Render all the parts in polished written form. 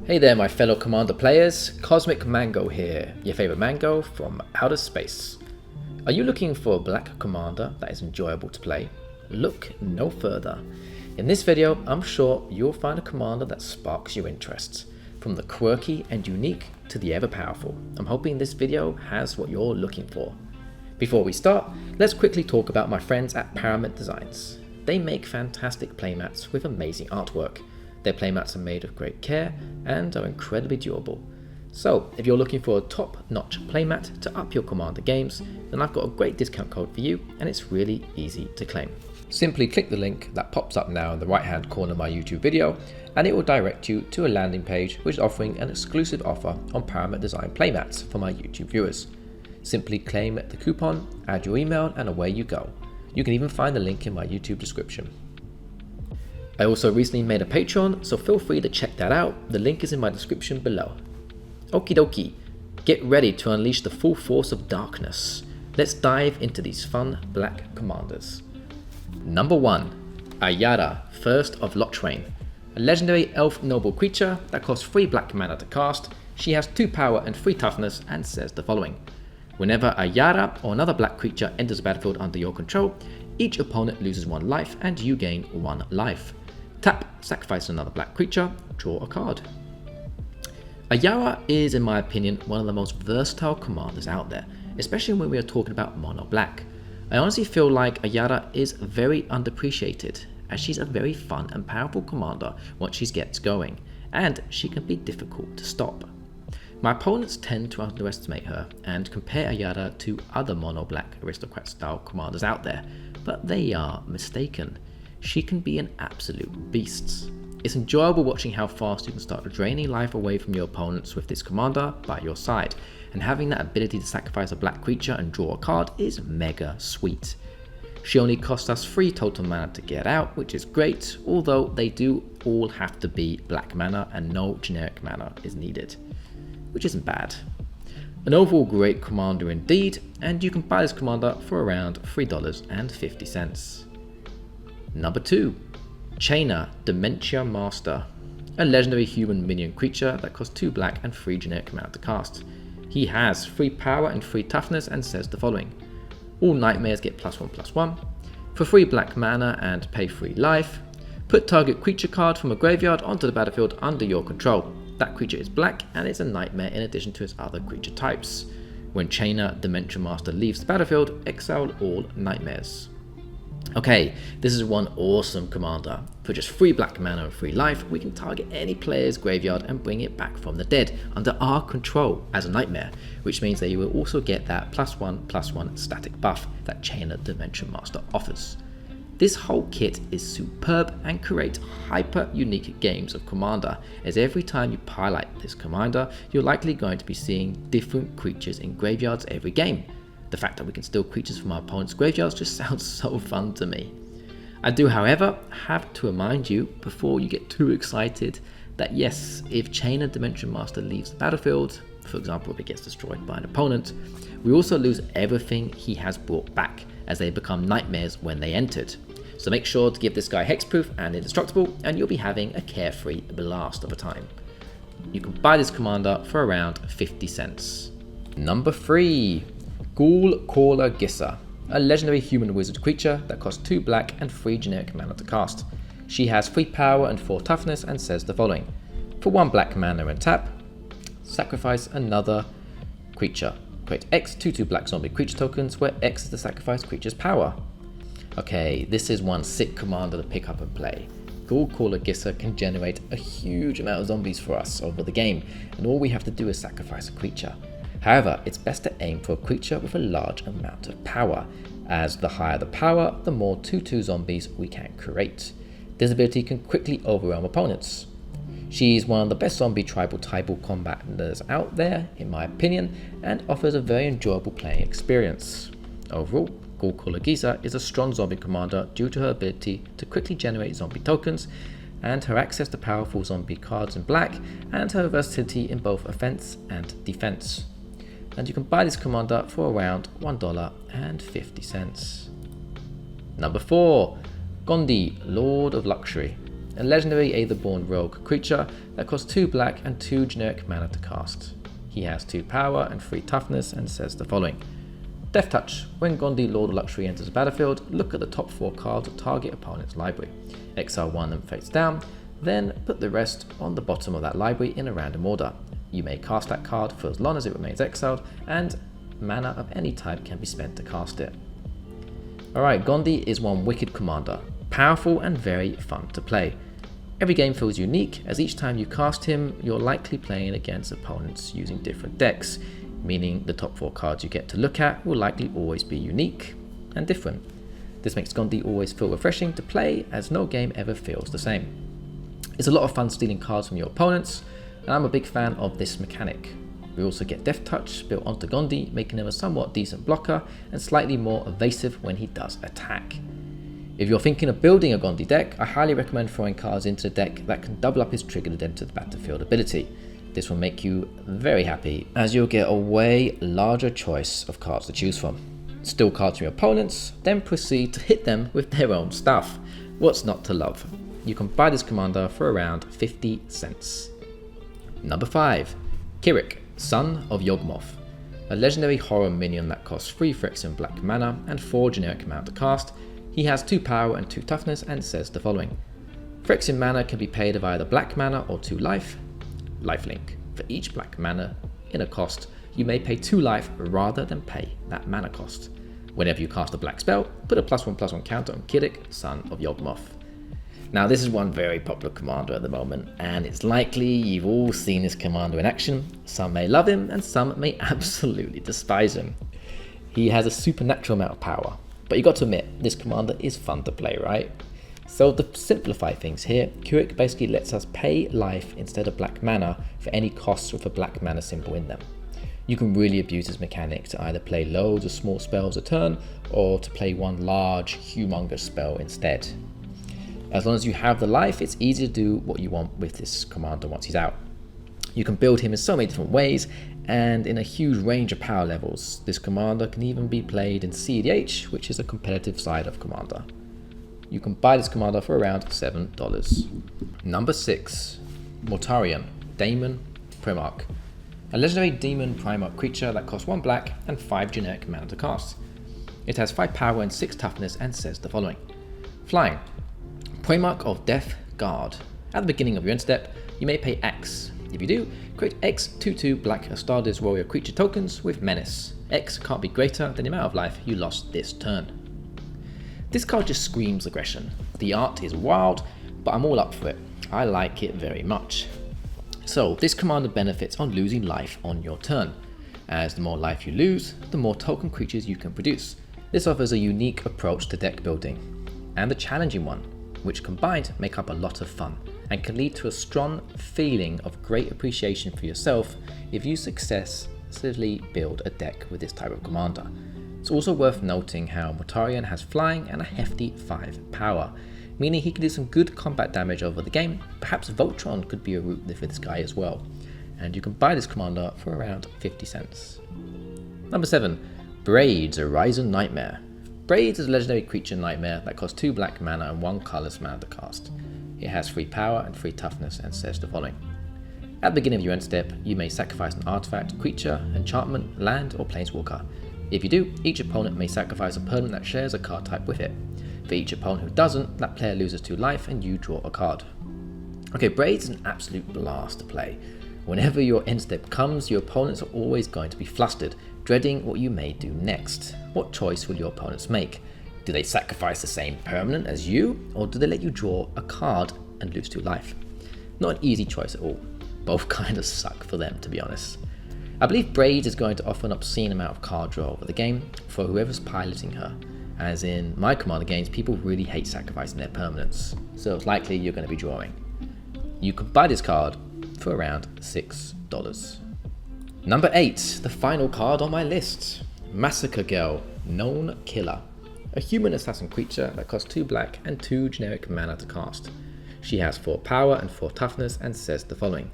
Hey there my fellow Commander players, Cosmic Mango here, your favourite mango from outer space. Are you looking for a black commander that is enjoyable to play? Look no further. In this video, I'm sure you'll find a commander that sparks your interests, from the quirky and unique to the ever powerful. I'm hoping this video has what you're looking for. Before we start, let's quickly talk about my friends at Primarch Designs. They make fantastic playmats with amazing artwork. Their playmats are made with great care and are incredibly durable. So if you're looking for a top-notch playmat to up your commander games, then I've got a great discount code for you and it's really easy to claim. Simply click the link that pops up now in the right hand corner of my YouTube video and it will direct you to a landing page which is offering an exclusive offer on Primarch Design playmats for my YouTube viewers. Simply claim the coupon, add your email and away you go. You can even find the link in my YouTube description. I also recently made a Patreon, so feel free to check that out. The link is in my description below. Okie dokie, get ready to unleash the full force of darkness. Let's dive into these fun black commanders. Number 1. Ayara, first of Locthwain. A legendary elf noble creature that costs 3 black mana to cast. She has 2 power and 3 toughness and says the following. Whenever Ayara or another black creature enters the battlefield under your control, each opponent loses 1 life and you gain 1 life. Tap, sacrifice another black creature, draw a card. Ayara is, in my opinion, one of the most versatile commanders out there, especially when we are talking about mono black. I honestly feel like Ayara is very underappreciated, as she's a very fun and powerful commander once she gets going, and she can be difficult to stop. My opponents tend to underestimate her and compare Ayara to other mono black aristocrat style commanders out there, but they are mistaken. She can be an absolute beast. It's enjoyable watching how fast you can start draining life away from your opponents with this commander by your side, and having that ability to sacrifice a black creature and draw a card is mega sweet. She only costs us 3 total mana to get out, which is great, although they do all have to be black mana and no generic mana is needed, which isn't bad. An overall great commander indeed, and you can buy this commander for around $3.50. Number 2. Chaina, Dementia Master. A legendary human minion creature that costs 2 black and 3 generic mana to cast. He has 3 power and 3 toughness and says the following. All nightmares get +1/+1. For 3 black mana and pay 3 life, put target creature card from a graveyard onto the battlefield under your control. That creature is black and it's a nightmare in addition to its other creature types. When Chaina, Dementia Master leaves the battlefield, exile all nightmares. Okay, this is one awesome commander. For just 3 black mana and 3 life, we can target any player's graveyard and bring it back from the dead under our control as a nightmare, which means that you will also get that +1/+1 static buff that Chaina Dementia Master offers. This whole kit is superb and creates hyper unique games of commander, as every time you highlight this commander, you're likely going to be seeing different creatures in graveyards every game. The fact that we can steal creatures from our opponent's graveyards just sounds so fun to me. I do, however, have to remind you, before you get too excited, that yes, if Chaina Dementia Master leaves the battlefield, for example if it gets destroyed by an opponent, we also lose everything he has brought back, as they become nightmares when they entered. So make sure to give this guy hexproof and indestructible, and you'll be having a carefree blast of a time. You can buy this commander for around 50 cents. Number 3. Ghoulcaller Gisa, a legendary human wizard creature that costs 2 black and 3 generic mana to cast. She has 3 power and 4 toughness and says the following. For 1 black mana and tap, sacrifice another creature. Create X 2/2 black zombie creature tokens where X is the sacrificed creature's power. Okay, this is one sick commander to pick up and play. Ghoulcaller Gisa can generate a huge amount of zombies for us over the game, and all we have to do is sacrifice a creature. However, it's best to aim for a creature with a large amount of power, as the higher the power, the more 2/2 zombies we can create. This ability can quickly overwhelm opponents. She's one of the best zombie tribal combaters out there, in my opinion, and offers a very enjoyable playing experience. Overall, Ghoulcaller Gisa is a strong zombie commander due to her ability to quickly generate zombie tokens, and her access to powerful zombie cards in black, and her versatility in both offense and defense. And you can buy this commander for around $1.50. Number 4. Gandi, Lord of Luxury. a legendary Aetherborn rogue creature that costs 2 black and 2 generic mana to cast. He has 2 power and 3 toughness and says the following. Death Touch. When Gandi, Lord of Luxury, enters the battlefield, look at the top 4 cards of target opponent's library. Exile 1 and face down, then put the rest on the bottom of that library in a random order. You may cast that card for as long as it remains exiled, and mana of any type can be spent to cast it. Alright, Gandi is one wicked commander, powerful and very fun to play. Every game feels unique, as each time you cast him, you're likely playing against opponents using different decks, meaning the top 4 cards you get to look at will likely always be unique and different. This makes Gandi always feel refreshing to play, as no game ever feels the same. It's a lot of fun stealing cards from your opponents, and I'm a big fan of this mechanic. We also get Death Touch built onto Gandi, making him a somewhat decent blocker and slightly more evasive when he does attack. If you're thinking of building a Gandi deck, I highly recommend throwing cards into the deck that can double up his triggered enter the battlefield ability. This will make you very happy, as you'll get a way larger choice of cards to choose from. Steal cards from your opponents, then proceed to hit them with their own stuff. What's not to love? You can buy this commander for around 50 cents. Number 5. Krik, Son of Yawgmoth. A legendary horror minion that costs 3 Phyrexian black mana and 4 generic mana to cast. He has 2 power and 2 toughness and says the following. Phyrexian mana can be paid of either black mana or 2 life. Lifelink. For each black mana in a cost, you may pay 2 life rather than pay that mana cost. Whenever you cast a black spell, put a +1/+1 counter on Krik, Son of Yawgmoth. Now this is one very popular commander at the moment, and it's likely you've all seen this commander in action. Some may love him and some may absolutely despise him. He has a supernatural amount of power, but you got to admit, this commander is fun to play, right? So to simplify things here, Krik basically lets us pay life instead of black mana for any costs with a black mana symbol in them. You can really abuse this mechanic to either play loads of small spells a turn, or to play one large, humongous spell instead. As long as you have the life, it's easy to do what you want with this commander once he's out. You can build him in so many different ways, and in a huge range of power levels. This commander can even be played in CEDH, which is a competitive side of commander. You can buy this commander for around $7. Number 6. Mortarion, Daemon, Primarch. A legendary demon Primarch creature that costs 1 black and 5 generic mana to cast. It has 5 power and 6 toughness and says the following. Flying. Primarch of Death Guard. At the beginning of your end step, you may pay X. If you do, create X 2/2 black Astartes warrior creature tokens with menace. X can't be greater than the amount of life you lost this turn. This card just screams aggression. The art is wild, but I'm all up for it. I like it very much. So this commander benefits on losing life on your turn. As the more life you lose, the more token creatures you can produce. This offers a unique approach to deck building, and a challenging one, which combined make up a lot of fun and can lead to a strong feeling of great appreciation for yourself if you successfully build a deck with this type of commander. It's also worth noting how Mortarion has flying and a hefty 5 power, meaning he can do some good combat damage over the game. Perhaps Voltron could be a route for this guy as well, and you can buy this commander for around 50 cents. Number 7. Braids, Arisen Nightmare. Braids is a legendary creature nightmare that costs 2 black mana and 1 colorless mana to cast. It has 3 power and 3 toughness and says the following. At the beginning of your end step, you may sacrifice an artifact, creature, enchantment, land, or planeswalker. If you do, each opponent may sacrifice a permanent that shares a card type with it. For each opponent who doesn't, that player loses 2 life and you draw a card. Okay, Braids is an absolute blast to play. Whenever your end step comes, your opponents are always going to be flustered, dreading what you may do next. What choice will your opponents make? Do they sacrifice the same permanent as you, or do they let you draw a card and lose 2 life? Not an easy choice at all. Both kind of suck for them, to be honest. I believe Braids is going to offer an obscene amount of card draw over the game for whoever's piloting her, as in my commander games, people really hate sacrificing their permanents, so it's likely you're going to be drawing. You can buy this card for around $6. Number 8, the final card on my list. Massacre Girl, Known Killer. A human assassin creature that costs 2 black and 2 generic mana to cast. She has 4 power and 4 toughness and says the following.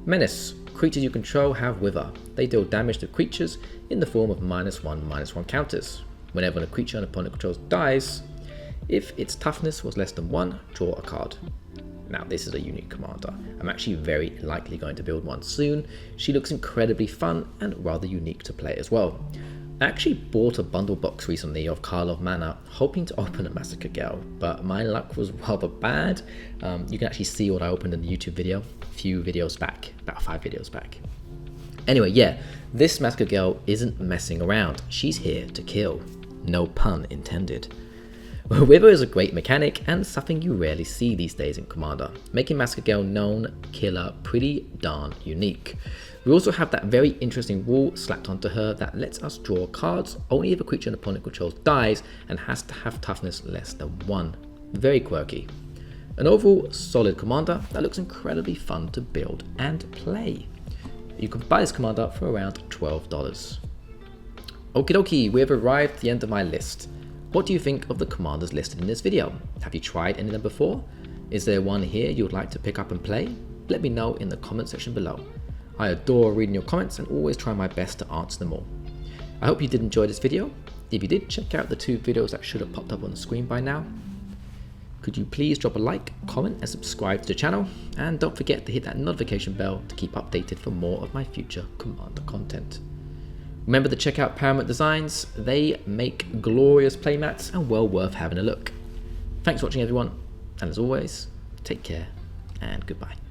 Menace. Creatures you control have Wither. They deal damage to creatures in the form of -1/-1 counters. Whenever a creature an opponent controls dies, if its toughness was less than 1, draw a card. Now this is a unique commander. I'm actually very likely going to build one soon. She looks incredibly fun and rather unique to play as well. I actually bought a bundle box recently of Carl of Mana, hoping to open a Massacre Girl, but my luck was rather bad. You can actually see what I opened in the YouTube video a few videos back, about 5 videos back. Anyway, yeah, this Massacre Girl isn't messing around. She's here to kill. No pun intended. Wither is a great mechanic and something you rarely see these days in Commander, making Massacre Girl known killer pretty darn unique. We also have that very interesting rule slapped onto her that lets us draw cards only if a creature an opponent controls dies and has to have toughness less than 1. Very quirky. An overall solid commander that looks incredibly fun to build and play. You can buy this commander for around $12. Okie dokie, we have arrived at the end of my list. What do you think of the commanders listed in this video? Have you tried any of them before? Is there one here you would like to pick up and play? Let me know in the comment section below. I adore reading your comments and always try my best to answer them all. I hope you did enjoy this video. If you did, check out the 2 videos that should have popped up on the screen by now. Could you please drop a like, comment and subscribe to the channel, and don't forget to hit that notification bell to keep updated for more of my future Commander content. Remember to check out Primarch Designs. They make glorious playmats and well worth having a look. Thanks for watching everyone, and as always, take care and goodbye.